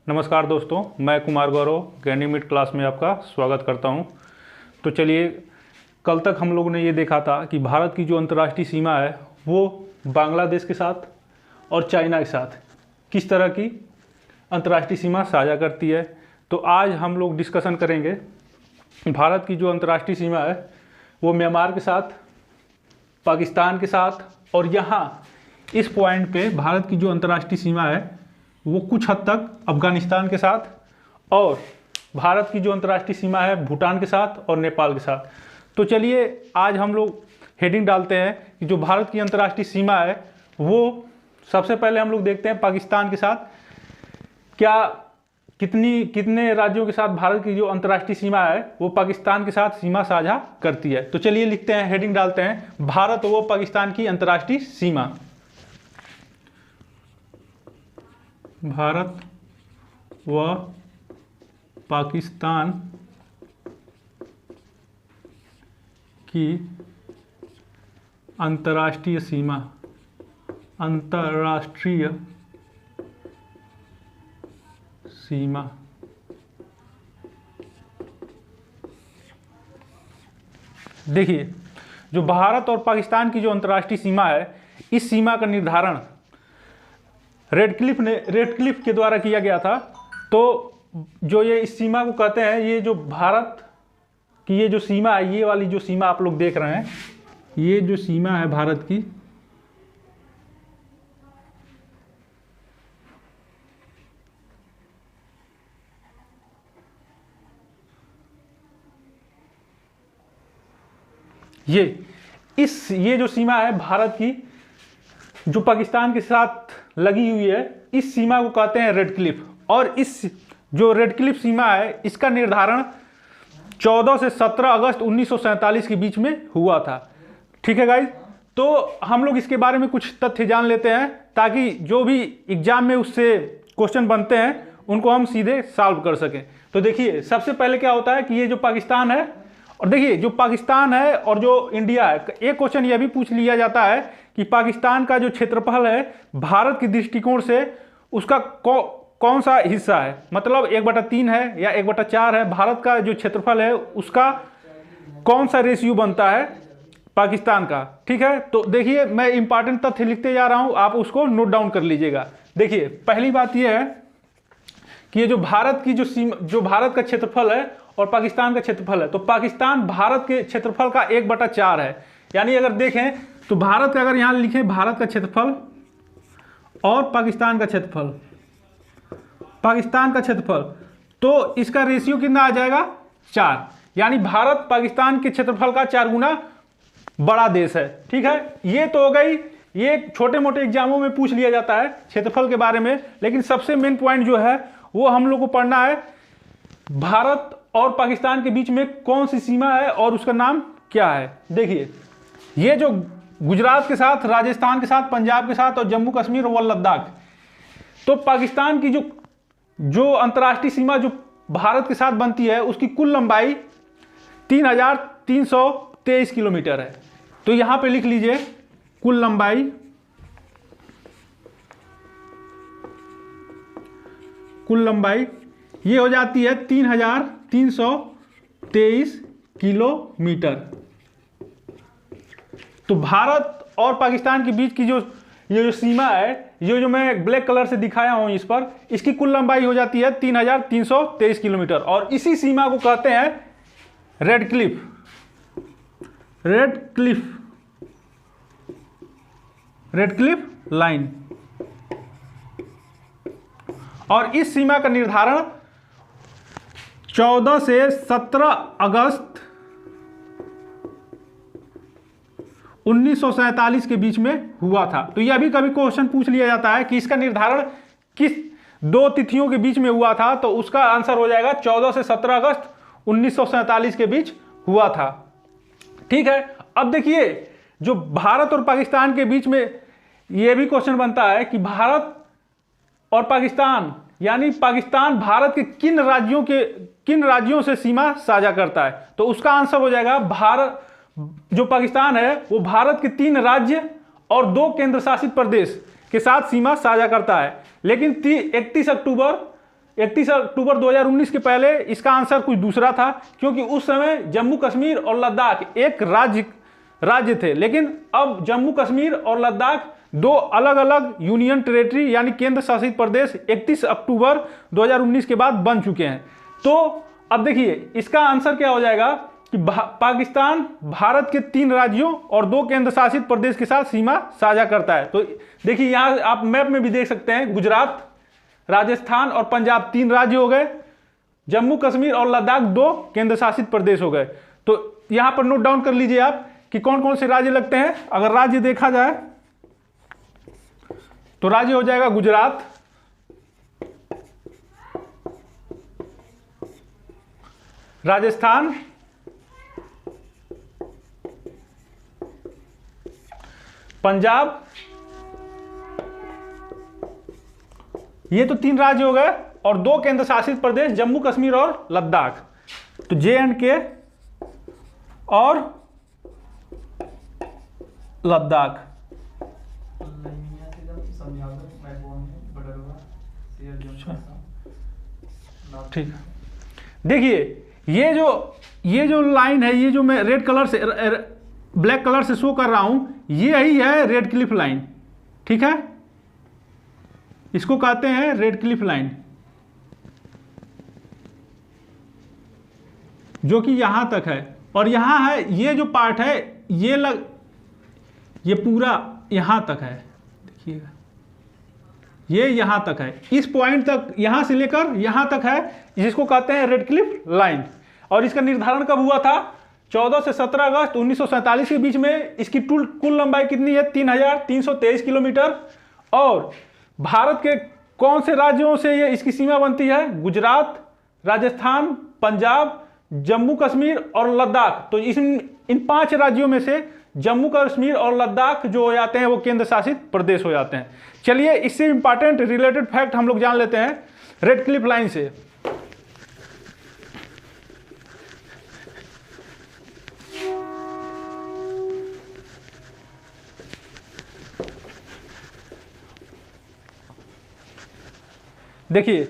नमस्कार दोस्तों, मैं कुमार गौरव गैनीमीट क्लास में आपका स्वागत करता हूं। तो चलिए, कल तक हम लोगों ने ये देखा था कि भारत की जो अंतर्राष्ट्रीय सीमा है वो बांग्लादेश के साथ और चाइना के साथ किस तरह की अंतर्राष्ट्रीय सीमा साझा करती है। तो आज हम लोग डिस्कशन करेंगे भारत की जो अंतर्राष्ट्रीय सीमा है वो म्यांमार के साथ, पाकिस्तान के साथ और यहाँ इस पॉइंट पे भारत की जो अंतर्राष्ट्रीय सीमा है वो कुछ हद तक अफगानिस्तान के साथ और भारत की जो अंतर्राष्ट्रीय सीमा है भूटान के साथ और नेपाल के साथ। तो चलिए आज हम लोग हेडिंग डालते हैं कि जो भारत की अंतर्राष्ट्रीय सीमा है वो सबसे पहले हम लोग देखते हैं पाकिस्तान के साथ क्या कितने राज्यों के साथ भारत की जो अंतर्राष्ट्रीय सीमा है वो पाकिस्तान के साथ सीमा साझा करती है। तो चलिए लिखते हैं, हेडिंग डालते हैं, भारत व पाकिस्तान की अंतर्राष्ट्रीय सीमा। भारत व पाकिस्तान की अंतर्राष्ट्रीय सीमा, अंतर्राष्ट्रीय सीमा। देखिए, जो भारत और पाकिस्तान की जो अंतर्राष्ट्रीय सीमा है, इस सीमा का निर्धारण रेडक्लिफ के द्वारा किया गया था। तो जो ये इस सीमा को कहते हैं, ये जो भारत की ये जो सीमा है, ये वाली जो सीमा आप लोग देख रहे हैं, ये जो सीमा है भारत की, ये जो सीमा है भारत की जो पाकिस्तान के साथ लगी हुई है, इस सीमा को कहते हैं रेडक्लिफ। और इस जो रेडक्लिफ सीमा है इसका निर्धारण 14 से 17 अगस्त 1947 के बीच में हुआ था। ठीक है गाइस, तो हम लोग इसके बारे में कुछ तथ्य जान लेते हैं ताकि जो भी एग्जाम में उससे क्वेश्चन बनते हैं उनको हम सीधे सॉल्व कर सकें। तो देखिए, सबसे पहले क्या होता है कि ये जो पाकिस्तान है, और देखिए जो पाकिस्तान है और जो इंडिया है, एक क्वेश्चन यह भी पूछ लिया जाता है कि पाकिस्तान का जो क्षेत्रफल है भारत के दृष्टिकोण से उसका कौन सा हिस्सा है, मतलब 1/3 है या 1/4 है। भारत का जो क्षेत्रफल है उसका कौन सा रेशियो बनता है पाकिस्तान का। ठीक है, तो देखिए मैं इंपॉर्टेंट तथ्य लिखते जा रहा हूं, आप उसको नोट डाउन कर लीजिएगा। देखिए, पहली बात यह है कि ये जो भारत की जो भारत का क्षेत्रफल है और पाकिस्तान का क्षेत्रफल है, तो पाकिस्तान भारत के क्षेत्रफल का 1/4 है। यानी अगर देखें तो भारत का, अगर यहां लिखें भारत का क्षेत्रफल और पाकिस्तान का क्षेत्रफल, तो इसका रेशियो कितना आ जाएगा, 4। यानी भारत पाकिस्तान के क्षेत्रफल का 4 गुना बड़ा देश है। ठीक है, ये तो हो गई, ये छोटे मोटे एग्जामों में पूछ लिया जाता है क्षेत्रफल के बारे में, लेकिन सबसे मेन पॉइंट जो है वो हम लोग को पढ़ना है, भारत और पाकिस्तान के बीच में कौन सी सीमा है और उसका नाम क्या है। देखिए, ये जो गुजरात के साथ, राजस्थान के साथ, पंजाब के साथ और जम्मू कश्मीर और लद्दाख, तो पाकिस्तान की जो अंतर्राष्ट्रीय सीमा जो भारत के साथ बनती है उसकी कुल लंबाई 3323 किलोमीटर है। तो यहां पे लिख लीजिए कुल लंबाई ये हो जाती है 3323 किलोमीटर। तो भारत और पाकिस्तान के बीच की ये जो सीमा है, ये जो मैं ब्लैक कलर से दिखाया हूं इस पर, इसकी कुल लंबाई हो जाती है 3323 किलोमीटर। और इसी सीमा को कहते हैं रेडक्लिफ लाइन। और इस सीमा का निर्धारण 14 से 17 अगस्त 1947 के बीच में हुआ था। तो यह भी कभी क्वेश्चन पूछ लिया जाता है कि इसका निर्धारण किस 2 तिथियों के बीच में हुआ था, तो उसका आंसर हो जाएगा 14 से 17 अगस्त 1947 के बीच हुआ था। ठीक है, अब देखिए जो भारत और पाकिस्तान के बीच में यह भी क्वेश्चन बनता है कि भारत और पाकिस्तान, यानी पाकिस्तान भारत के किन राज्यों से सीमा साझा करता है, तो उसका आंसर हो जाएगा भारत, जो पाकिस्तान है वो भारत के 3 राज्य और 2 केंद्र शासित प्रदेश के साथ सीमा साझा करता है। लेकिन 31 31 अक्टूबर 2019 के पहले इसका आंसर कुछ दूसरा था, क्योंकि उस समय जम्मू कश्मीर और लद्दाख एक राज्य थे, लेकिन अब जम्मू कश्मीर और लद्दाख दो अलग अलग यूनियन टेरेटरी यानी केंद्र शासित प्रदेश 31 अक्टूबर 2019 के बाद बन चुके हैं। तो अब देखिए इसका आंसर क्या हो जाएगा कि पाकिस्तान भारत के 3 राज्यों और 2 केंद्र शासित प्रदेश के साथ सीमा साझा करता है। तो देखिए यहाँ आप मैप में भी देख सकते हैं, गुजरात, राजस्थान और पंजाब 3 राज्य हो गए, जम्मू कश्मीर और लद्दाख 2 केंद्र शासित प्रदेश हो गए। तो यहाँ पर नोट डाउन कर लीजिए आप कि कौन कौन से राज्य लगते हैं। अगर राज्य देखा जाए तो राज्य हो जाएगा गुजरात, राजस्थान, पंजाब, ये तो 3 राज्य हो गए, और 2 केंद्र शासित प्रदेश जम्मू कश्मीर और लद्दाख। तो JNK और लद्दाख। ठीक है, देखिए ये जो लाइन है, ये जो मैं रेड कलर से ब्लैक कलर से शो कर रहा हूं, ये ही है रेड क्लिफ लाइन। ठीक है, इसको कहते हैं रेड क्लिफ लाइन, जो कि यहां तक है। और यहां है ये जो पार्ट है, ये पूरा यहां तक है, देखिएगा ये यहां तक है, इस पॉइंट तक, यहां से लेकर यहां तक है, जिसको कहते हैं रेड क्लिफ लाइन। और इसका निर्धारण कब हुआ था? 14 से 17 अगस्त 1947 के बीच में। इसकी कुल लंबाई कितनी है? 3323 किलोमीटर। और भारत के कौन से राज्यों से ये इसकी सीमा बनती है? गुजरात, राजस्थान, पंजाब, जम्मू कश्मीर और लद्दाख। तो इन 5 राज्यों में से जम्मू कश्मीर और लद्दाख जो हो जाते हैं वो केंद्र शासित प्रदेश हो जाते हैं। चलिए इससे इंपॉर्टेंट रिलेटेड फैक्ट हम लोग जान लेते हैं रेड क्लिफ लाइन से। देखिए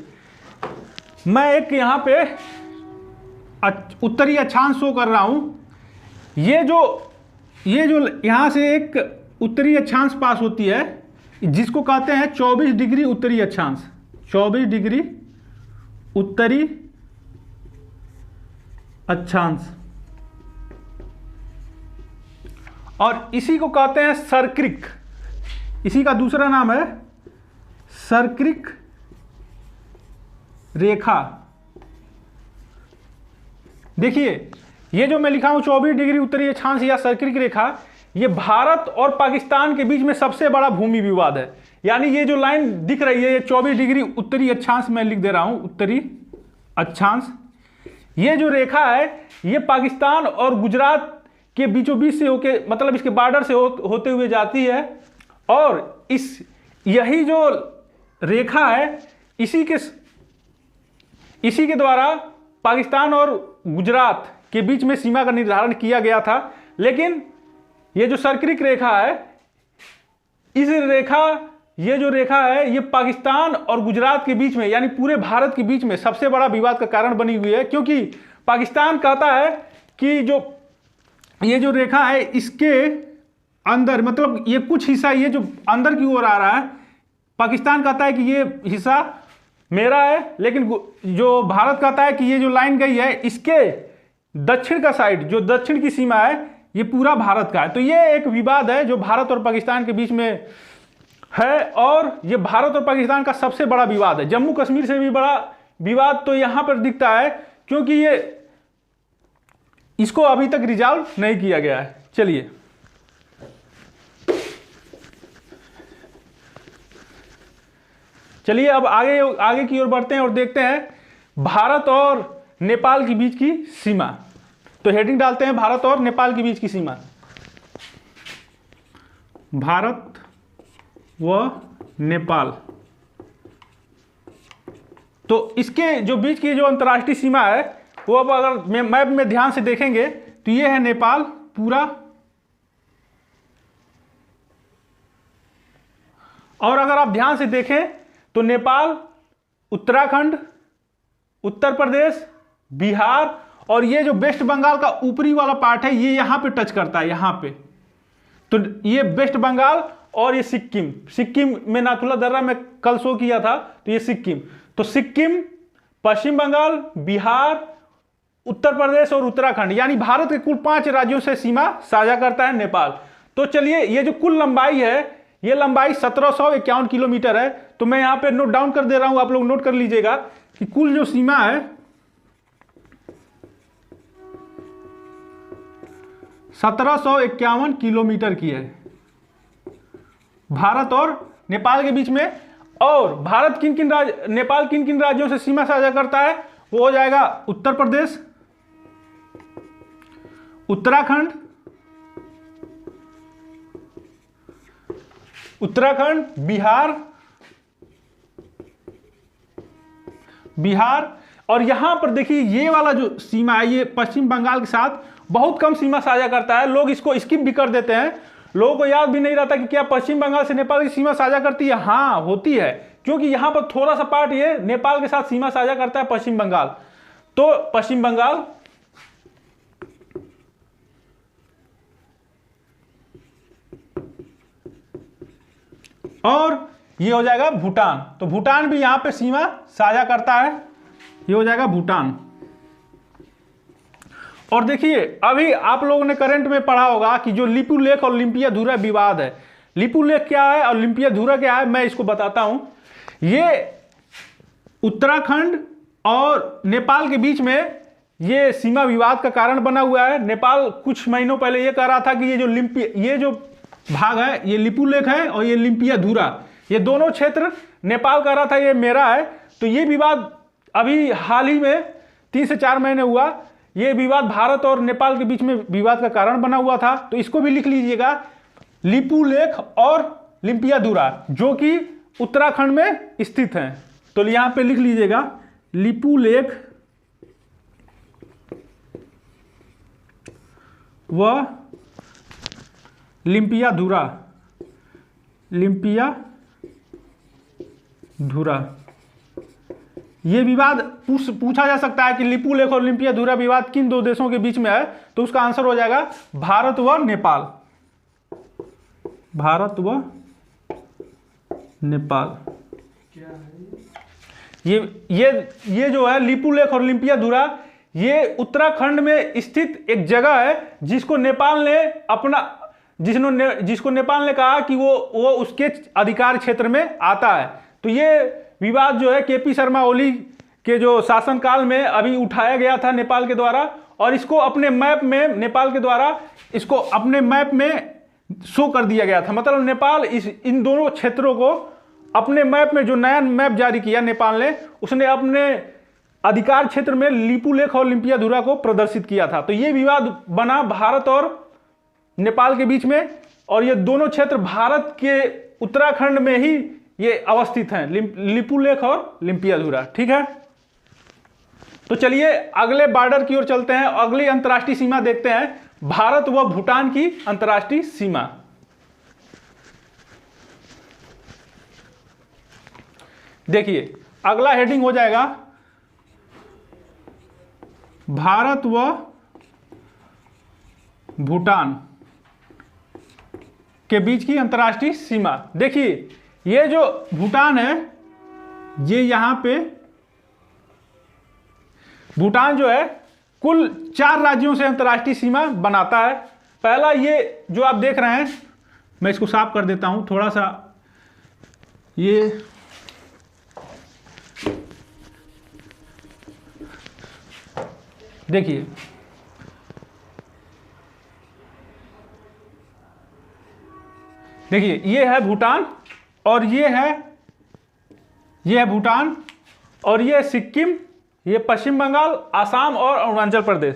मैं एक यहां पे उत्तरी अक्षांश शो कर रहा हूं। ये जो यहां से एक उत्तरी अक्षांश पास होती है, जिसको कहते हैं 24 डिग्री उत्तरी अक्षांश। 24 डिग्री उत्तरी अक्षांश, और इसी को कहते हैं सर्क्रिक। इसी का दूसरा नाम है सर्क्रिक रेखा। देखिए ये जो मैं लिखा हूं 24 डिग्री उत्तरी अक्षांश या सर्क्रिक रेखा, ये भारत और पाकिस्तान के बीच में सबसे बड़ा भूमि विवाद है। यानी ये जो लाइन दिख रही है, ये 24 डिग्री उत्तरी अक्षांश मैं लिख दे रहा हूं, उत्तरी अक्षांश। ये जो रेखा है ये पाकिस्तान और गुजरात के बीचों बीच से होके, मतलब इसके बॉर्डर से होते हुए जाती है। और यही जो रेखा है, इसी के द्वारा पाकिस्तान और गुजरात के बीच में सीमा का निर्धारण किया गया था। लेकिन ये जो सर्क्रिक रेखा है, ये जो रेखा है ये पाकिस्तान और गुजरात के बीच में, यानी पूरे भारत के बीच में सबसे बड़ा विवाद का कारण बनी हुई है। क्योंकि पाकिस्तान कहता है कि ये जो रेखा है इसके अंदर, मतलब ये कुछ हिस्सा ये जो अंदर की ओर आ रहा है, पाकिस्तान कहता है कि ये हिस्सा मेरा है। लेकिन जो भारत कहता है कि ये जो लाइन गई है इसके दक्षिण का साइड, जो दक्षिण की सीमा है, ये पूरा भारत का है। तो ये एक विवाद है जो भारत और पाकिस्तान के बीच में है, और ये भारत और पाकिस्तान का सबसे बड़ा विवाद है। जम्मू कश्मीर से भी बड़ा विवाद तो यहां पर दिखता है, क्योंकि इसको अभी तक रिजॉल्व नहीं किया गया है। चलिए अब आगे की ओर बढ़ते हैं और देखते हैं भारत और नेपाल के बीच की सीमा। तो हेडिंग डालते हैं भारत और नेपाल के बीच की सीमा। भारत व नेपाल, तो इसके जो बीच की जो अंतर्राष्ट्रीय सीमा है वो अब अगर मैप में ध्यान से देखेंगे तो ये है नेपाल पूरा, और अगर आप ध्यान से देखें तो नेपाल उत्तराखंड, उत्तर प्रदेश, बिहार, और ये जो वेस्ट बंगाल का ऊपरी वाला पार्ट है ये यहां पे टच करता है, यहां पे। तो ये वेस्ट बंगाल और ये सिक्किम, सिक्किम में नाथुला दर्रा में कल शो किया था, तो ये सिक्किम। तो सिक्किम, पश्चिम बंगाल, बिहार, उत्तर प्रदेश और उत्तराखंड, यानी भारत के कुल 5 राज्यों से सीमा साझा करता है नेपाल। तो चलिए, ये जो कुल लंबाई है, ये लंबाई 1751 किलोमीटर है। तो मैं यहां पे नोट डाउन कर दे रहा हूं, आप लोग नोट कर लीजिएगा कि कुल जो सीमा है 1751 किलोमीटर की है भारत और नेपाल के बीच में। और भारत नेपाल किन किन राज्यों से सीमा साझा करता है, वो हो जाएगा उत्तर प्रदेश, उत्तराखंड, बिहार, और यहां पर देखिए ये वाला जो सीमा है ये पश्चिम बंगाल के साथ बहुत कम सीमा साझा करता है। लोग इसको स्किप भी कर देते हैं, लोगों को याद भी नहीं रहता कि क्या पश्चिम बंगाल से नेपाल की सीमा साझा करती है। हाँ, होती है, क्योंकि यहां पर थोड़ा सा पार्ट ये नेपाल के साथ सीमा साझा करता है पश्चिम बंगाल। तो पश्चिम बंगाल, और ये हो जाएगा भूटान। तो भूटान भी यहां पे सीमा साझा करता है, ये हो जाएगा भूटान। और देखिए, अभी आप लोगों ने करंट में पढ़ा होगा कि जो लिपुलेख और लिम्पियाधुरा विवाद है, लिपुलेख क्या है और लिम्पियाधुरा क्या है, मैं इसको बताता हूं। ये उत्तराखंड और नेपाल के बीच में ये सीमा विवाद का कारण बना हुआ है। नेपाल कुछ महीनों पहले ये कह रहा था कि ये जो भाग है ये लिपुलेख है और ये लिम्पियाधुरा, ये दोनों क्षेत्र नेपाल कह रहा था ये मेरा है। तो ये विवाद अभी हाल ही में 3 से 4 महीने हुआ, ये विवाद भारत और नेपाल के बीच में विवाद का कारण बना हुआ था। तो इसको भी लिख लीजिएगा, लिपुलेख और लिम्पियाधुरा, जो कि उत्तराखंड में स्थित हैं। तो यहां पे लिख लीजिएगा लिपुलेख व लिम्पियाधुरा, ये विवाद पूछा जा सकता है कि लिपुलेख और लिम्पियाधुरा विवाद किन 2 देशों के बीच में है। तो उसका आंसर हो जाएगा भारत व नेपाल, भारत व नेपाल। ये जो है लिपुलेख और लिम्पियाधुरा, ये उत्तराखंड में स्थित एक जगह है जिसको नेपाल ने कहा कि वो उसके अधिकार क्षेत्र में आता है। तो ये विवाद जो है केपी शर्मा ओली के जो शासनकाल में अभी उठाया गया था नेपाल के द्वारा, और इसको अपने मैप में नेपाल के द्वारा इसको अपने मैप में शो कर दिया गया था। मतलब नेपाल इन दोनों क्षेत्रों को अपने मैप में, जो नया मैप जारी किया नेपाल ने, उसने अपने अधिकार क्षेत्र में लिपुलेख और लिम्पियाधुरा को प्रदर्शित किया था। तो ये विवाद बना भारत और नेपाल के बीच में, और ये दोनों क्षेत्र भारत के उत्तराखंड में ही ये अवस्थित हैं, लिपुलेख और लिम्पियाधुरा। ठीक है, तो चलिए अगले बॉर्डर की ओर चलते हैं, अगली अंतर्राष्ट्रीय सीमा देखते हैं, भारत व भूटान की अंतर्राष्ट्रीय सीमा। देखिए, अगला हेडिंग हो जाएगा भारत व भूटान के बीच की अंतर्राष्ट्रीय सीमा। देखिए, ये जो भूटान है, ये यहां पे भूटान जो है कुल 4 राज्यों से अंतर्राष्ट्रीय सीमा बनाता है। पहला ये जो आप देख रहे हैं, मैं इसको साफ कर देता हूं थोड़ा सा, ये देखिए, ये है भूटान, और ये है भूटान, और ये सिक्किम, ये पश्चिम बंगाल, असम और अरुणाचल प्रदेश।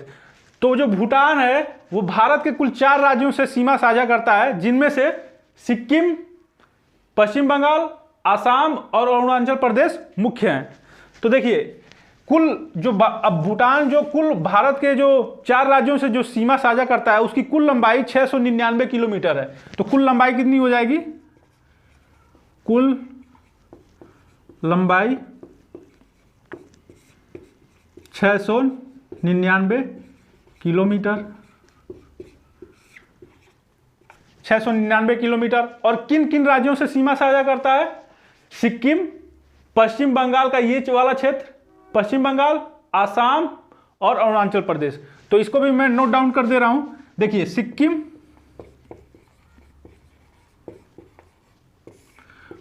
तो जो भूटान है वो भारत के कुल 4 राज्यों से सीमा साझा करता है, जिनमें से सिक्किम, पश्चिम बंगाल, असम और अरुणाचल प्रदेश मुख्य हैं। तो देखिए, कुल जो अब भूटान जो कुल भारत के जो 4 राज्यों से जो सीमा साझा करता है, उसकी कुल लंबाई 699 किलोमीटर है। तो कुल लंबाई कितनी हो जाएगी? कुल लंबाई 699 किलोमीटर, 699 किलोमीटर। और किन किन राज्यों से सीमा साझा करता है? सिक्किम, पश्चिम बंगाल का ये वाला क्षेत्र, पश्चिम बंगाल, आसाम और अरुणाचल प्रदेश। तो इसको भी मैं नोट डाउन कर दे रहा हूं। देखिए, सिक्किम,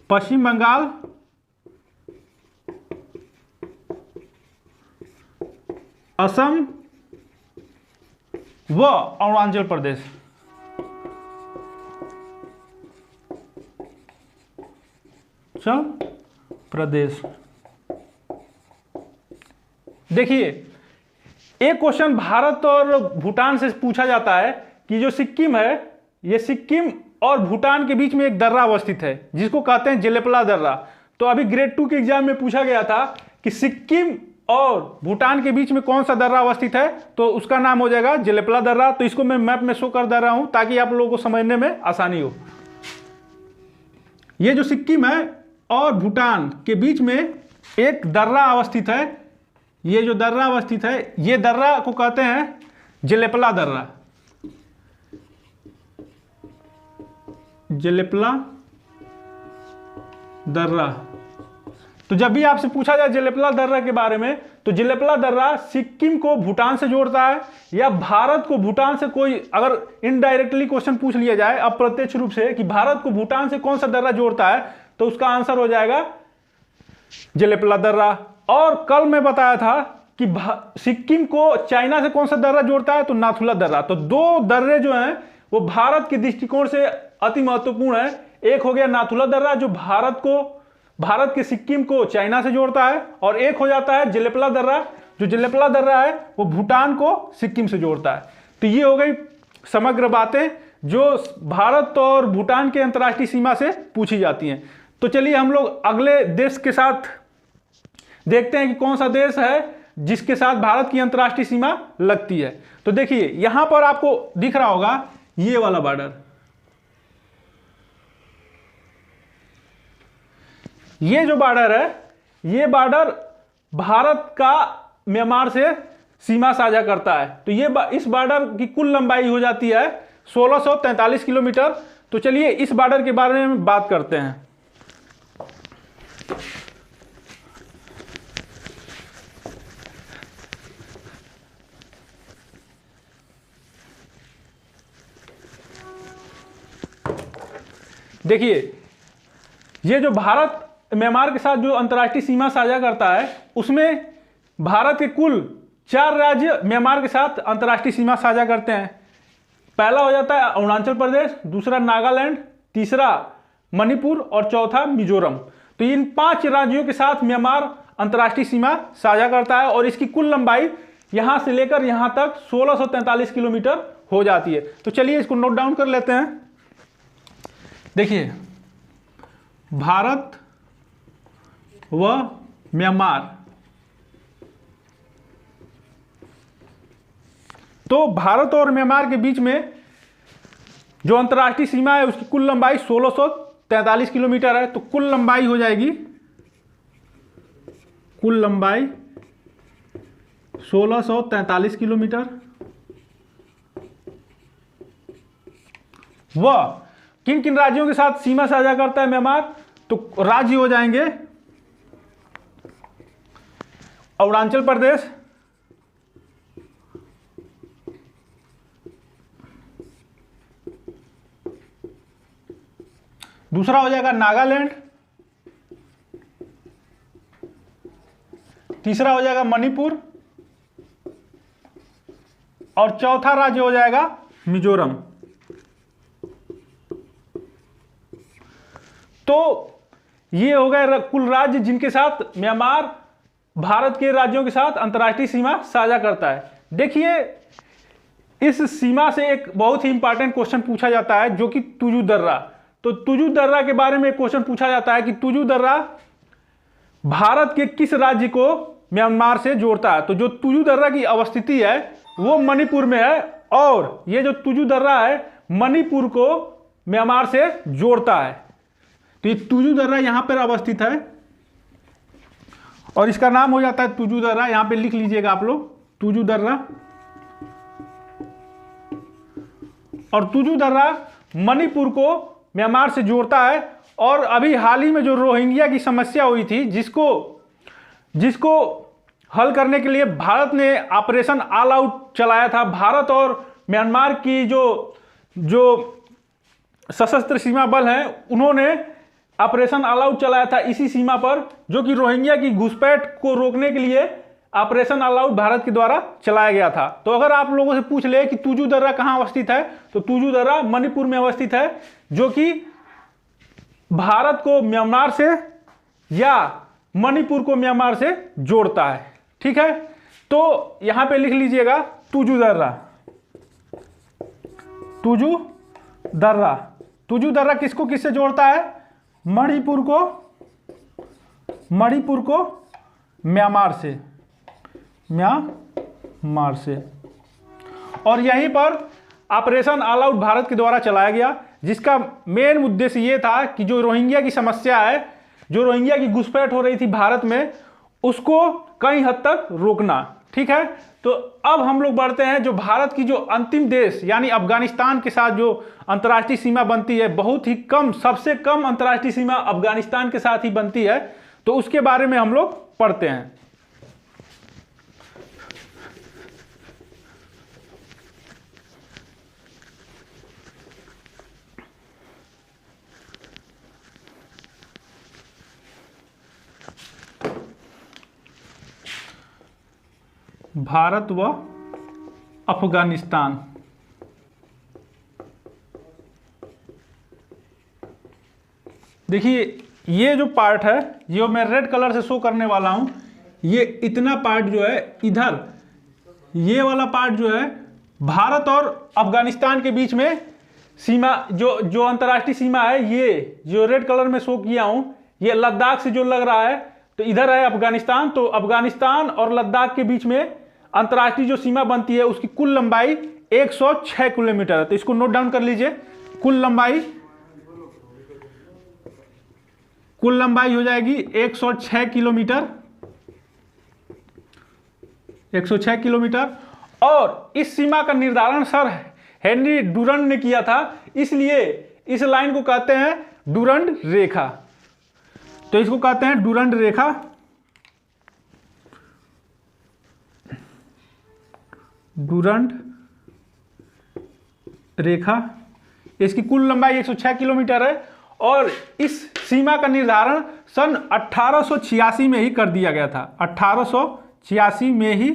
पश्चिम बंगाल, असम व अरुणाचल प्रदेश। प्रदेश। देखिए, एक क्वेश्चन भारत और भूटान से पूछा जाता है कि जो सिक्किम है, ये सिक्किम और भूटान के बीच में एक दर्रा अवस्थित है जिसको कहते हैं जेलेपला दर्रा। तो अभी ग्रेड 2 के एग्जाम में पूछा गया था कि सिक्किम और भूटान के बीच में कौन सा दर्रा अवस्थित है, तो उसका नाम हो जाएगा जेलेपला दर्रा। तो इसको मैं मैप में शो कर दे रहा हूं ताकि आप लोगों को समझने में आसानी हो। ये जो सिक्किम है और भूटान के बीच में एक दर्रा अवस्थित है, ये जो दर्रा अवस्थित है, ये दर्रा को कहते हैं जेलेपला दर्रा, जेलेपला दर्रा। तो जब भी आपसे पूछा जाए जेलेपला दर्रा के बारे में, तो जेलेपला दर्रा सिक्किम को भूटान से जोड़ता है, या भारत को भूटान से, कोई अगर इनडायरेक्टली क्वेश्चन पूछ लिया जाए अप्रत्यक्ष रूप से कि भारत को भूटान से कौन सा दर्रा जोड़ता है, तो उसका आंसर हो जाएगा जेलेपला दर्रा। और कल मैं बताया था कि सिक्किम को चाइना से कौन सा दर्रा जोड़ता है, तो नाथुला दर्रा। तो दो दर्रे जो हैं वो भारत के दृष्टिकोण से अति महत्वपूर्ण है। एक हो गया नाथुला दर्रा जो भारत के सिक्किम को चाइना से जोड़ता है, और एक हो जाता है जेलेपला दर्रा, जो जेलेपला दर्रा है वो भूटान को सिक्किम से जोड़ता है। तो ये हो गई समग्र बातें जो भारत और भूटान के अंतर्राष्ट्रीय सीमा से पूछी जाती हैं। तो चलिए हम लोग अगले देश के साथ देखते हैं कि कौन सा देश है जिसके साथ भारत की अंतर्राष्ट्रीय सीमा लगती है। तो देखिए, यहां पर आपको दिख रहा होगा ये वाला बॉर्डर, ये जो बॉर्डर है, ये बॉर्डर भारत का म्यांमार से सीमा साझा करता है। तो ये इस बॉर्डर की कुल लंबाई हो जाती है 1643 किलोमीटर। तो चलिए इस बॉर्डर के बारे में बात करते हैं। देखिए, ये जो भारत म्यांमार के साथ जो अंतर्राष्ट्रीय सीमा साझा करता है, उसमें भारत के कुल 4 राज्य म्यांमार के साथ अंतर्राष्ट्रीय सीमा साझा करते हैं। पहला हो जाता है अरुणाचल प्रदेश, दूसरा नागालैंड, तीसरा मणिपुर और चौथा मिजोरम। तो इन 5 राज्यों के साथ म्यांमार अंतर्राष्ट्रीय सीमा साझा करता है, और इसकी कुल लंबाई यहां से लेकर यहां तक 1643 किलोमीटर हो जाती है। तो चलिए इसको नोट डाउन कर लेते हैं। देखिए, भारत व म्यांमार, तो भारत और म्यांमार के बीच में जो अंतर्राष्ट्रीय सीमा है उसकी कुल लंबाई 1643 किलोमीटर है। तो कुल लंबाई हो जाएगी, कुल लंबाई 1643 किलोमीटर। वह किन किन राज्यों के साथ सीमा साझा करता है म्यांमार? तो राज्य हो जाएंगे अरुणाचल प्रदेश, दूसरा हो जाएगा नागालैंड, तीसरा हो जाएगा मणिपुर, और चौथा राज्य हो जाएगा मिजोरम। तो ये हो गए कुल राज्य जिनके साथ म्यांमार भारत के राज्यों के साथ अंतर्राष्ट्रीय सीमा साझा करता है। देखिए, इस सीमा से एक बहुत ही इंपॉर्टेंट क्वेश्चन पूछा जाता है जो कि तुजु दर्रा। तो तुजु दर्रा के बारे में एक क्वेश्चन पूछा जाता है कि तुजु दर्रा भारत के किस राज्य को म्यांमार से जोड़ता है। तो जो तुजु दर्रा की अवस्थिति है वो मणिपुर में है, और ये जो तुजु दर्रा है मणिपुर को म्यांमार से जोड़ता है। तो ये तुजु दर्रा यहां पर अवस्थित है, और इसका नाम हो जाता है तुजू दर्रा। यहाँ पे लिख लीजिएगा आप लोग, तुजू दर्रा। और तुजू दर्रा मणिपुर को म्यांमार से जोड़ता है। और अभी हाल ही में जो रोहिंग्या की समस्या हुई थी, जिसको हल करने के लिए भारत ने ऑपरेशन ऑल आउट चलाया था। भारत और म्यांमार की जो सशस्त्र सीमा बल हैं, उन्होंने ऑपरेशन ऑल आउट चलाया था इसी सीमा पर, जो कि रोहिंग्या की घुसपैठ को रोकने के लिए ऑपरेशन ऑल आउट भारत के द्वारा चलाया गया था। तो अगर आप लोगों से पूछ ले कि तुजू दर्रा कहाँ अवस्थित है, तो तुजू दर्रा मणिपुर में अवस्थित है, जो कि भारत को म्यांमार से या मणिपुर को म्यांमार से जोड़ता है। ठीक है, तो यहां पे लिख लीजिएगा तुजू दर्रा। तुजू दर्रा, तुजू दर्रा किसको किससे जोड़ता है? मणिपुर को म्यांमार से। और यहीं पर ऑपरेशन ऑल आउट भारत के द्वारा चलाया गया, जिसका मेन उद्देश्य ये था कि जो रोहिंग्या की समस्या है, जो रोहिंग्या की घुसपैठ हो रही थी भारत में, उसको कई हद तक रोकना। ठीक है, तो अब हम लोग बढ़ते हैं जो भारत की जो अंतिम देश यानी अफगानिस्तान के साथ जो अंतर्राष्ट्रीय सीमा बनती है, बहुत ही कम, सबसे कम अंतर्राष्ट्रीय सीमा अफगानिस्तान के साथ ही बनती है, तो उसके बारे में हम लोग पढ़ते हैं। भारत व अफगानिस्तान। देखिए ये जो पार्ट है, ये मैं रेड कलर से शो करने वाला हूं, ये इतना पार्ट जो है इधर, ये वाला पार्ट जो है भारत और अफगानिस्तान के बीच में सीमा, जो अंतर्राष्ट्रीय सीमा है, ये जो रेड कलर में शो किया हूं, ये लद्दाख से जो लग रहा है, तो इधर है अफगानिस्तान। तो अफगानिस्तान और लद्दाख के बीच में अंतर्राष्ट्रीय जो सीमा बनती है, उसकी कुल लंबाई 106 किलोमीटर है। तो इसको नोट डाउन कर लीजिए, कुल लंबाई हो जाएगी 106 किलोमीटर, 106 किलोमीटर। और इस सीमा का निर्धारण सर हेनरी डुरंड ने किया था, इसलिए इस लाइन को कहते हैं डुरंड रेखा। तो इसको कहते हैं डुरंड रेखा। डुरंड रेखा, इसकी कुल लंबाई 106 किलोमीटर है। और इस सीमा का निर्धारण सन 1886 में ही कर दिया गया था, 1886 में ही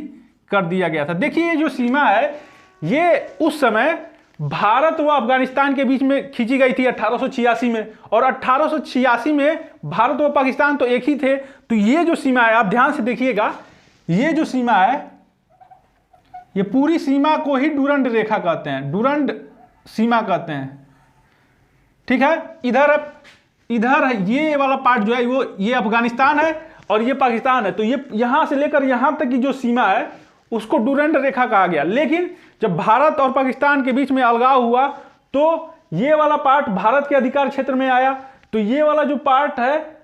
कर दिया गया था। देखिए ये जो सीमा है, ये उस समय भारत व अफगानिस्तान के बीच में खींची गई थी 1886 में, और 1886 में भारत व पाकिस्तान तो एक ही थे। तो ये जो सीमा है, आप ध्यान से देखिएगा, ये जो सीमा है, ये पूरी सीमा को ही डुरंड रेखा कहते हैं, डुरंड सीमा कहते हैं। ठीक है, इधर ये वाला पार्ट जो है, वो ये अफगानिस्तान है और ये पाकिस्तान है। तो ये यहां से लेकर यहां तक की जो सीमा है, उसको डुरंड रेखा कहा गया। लेकिन जब भारत और पाकिस्तान के बीच में अलगाव हुआ, तो ये वाला पार्ट भारत के अधिकार क्षेत्र में आया। तो ये वाला जो पार्ट है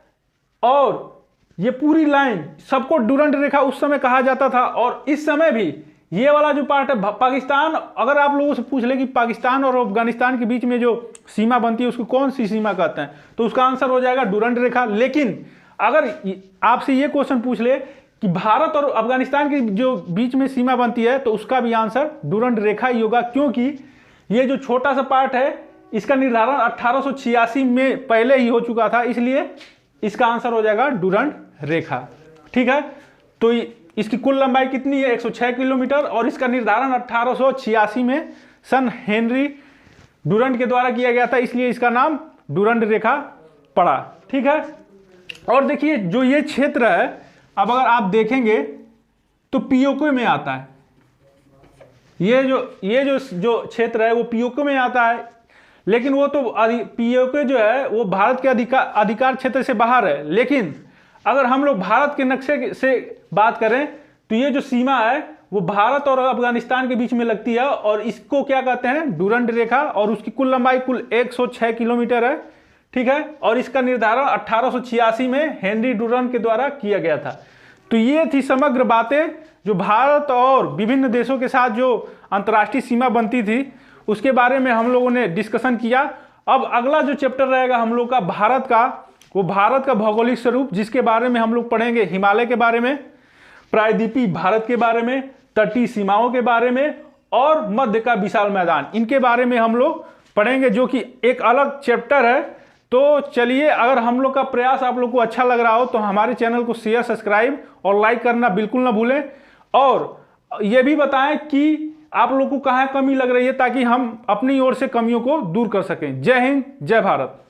और ये पूरी लाइन, सबको डुरंड रेखा उस समय कहा जाता था। और इस समय भी ये वाला जो पार्ट है पाकिस्तान, अगर आप लोगों से पूछ ले कि पाकिस्तान और अफगानिस्तान के बीच में जो सीमा बनती है, उसको कौन सी सीमा कहते हैं, तो उसका आंसर हो जाएगा डुरंड रेखा। लेकिन अगर आपसे ये क्वेश्चन पूछ ले कि भारत और अफगानिस्तान के जो बीच में सीमा बनती है, तो उसका भी आंसर डुरंड रेखा ही होगा, क्योंकि ये जो छोटा सा पार्ट है, इसका निर्धारण 1886 में पहले ही हो चुका था, इसलिए इसका आंसर हो जाएगा डुरंड रेखा। ठीक है, तो इसकी कुल लंबाई कितनी है? 106 किलोमीटर, और इसका निर्धारण 1886 में सन हेनरी डुरंड के द्वारा किया गया था, इसलिए इसका नाम डुरंड रेखा पड़ा। ठीक है, और देखिए जो ये क्षेत्र है, अब अगर आप देखेंगे तो पीओके में आता है। ये जो क्षेत्र है वो पीओके में आता है, लेकिन वो तो पीओके जो है वो भारत के अधिकार क्षेत्र से बाहर है। लेकिन अगर हम लोग भारत के नक्शे से बात करें, तो ये जो सीमा है वो भारत और अफगानिस्तान के बीच में लगती है, और इसको क्या कहते हैं? डुरंड रेखा। और उसकी कुल लंबाई कुल 106 किलोमीटर है। ठीक है, और इसका निर्धारण 1886 में हेनरी डुरंड के द्वारा किया गया था। तो ये थी समग्र बातें जो भारत और विभिन्न देशों के साथ जो अंतर्राष्ट्रीय सीमा बनती थी उसके बारे में हम लोगों ने डिस्कशन किया। अब अगला जो चैप्टर रहेगा हम लोग का भारत का, वो भारत का भौगोलिक स्वरूप, जिसके बारे में हम लोग पढ़ेंगे हिमालय के बारे में, प्रायद्वीपीय भारत के बारे में, तटीय सीमाओं के बारे में और मध्य का विशाल मैदान, इनके बारे में हम लोग पढ़ेंगे, जो कि एक अलग चैप्टर है। तो चलिए, अगर हम लोग का प्रयास आप लोग को अच्छा लग रहा हो तो हमारे चैनल को शेयर, सब्सक्राइब और लाइक करना बिल्कुल ना भूलें, और ये भी बताएं कि आप लोग को कहाँ कमी लग रही है ताकि हम अपनी ओर से कमियों को दूर कर सकें। जय हिंद, जय भारत।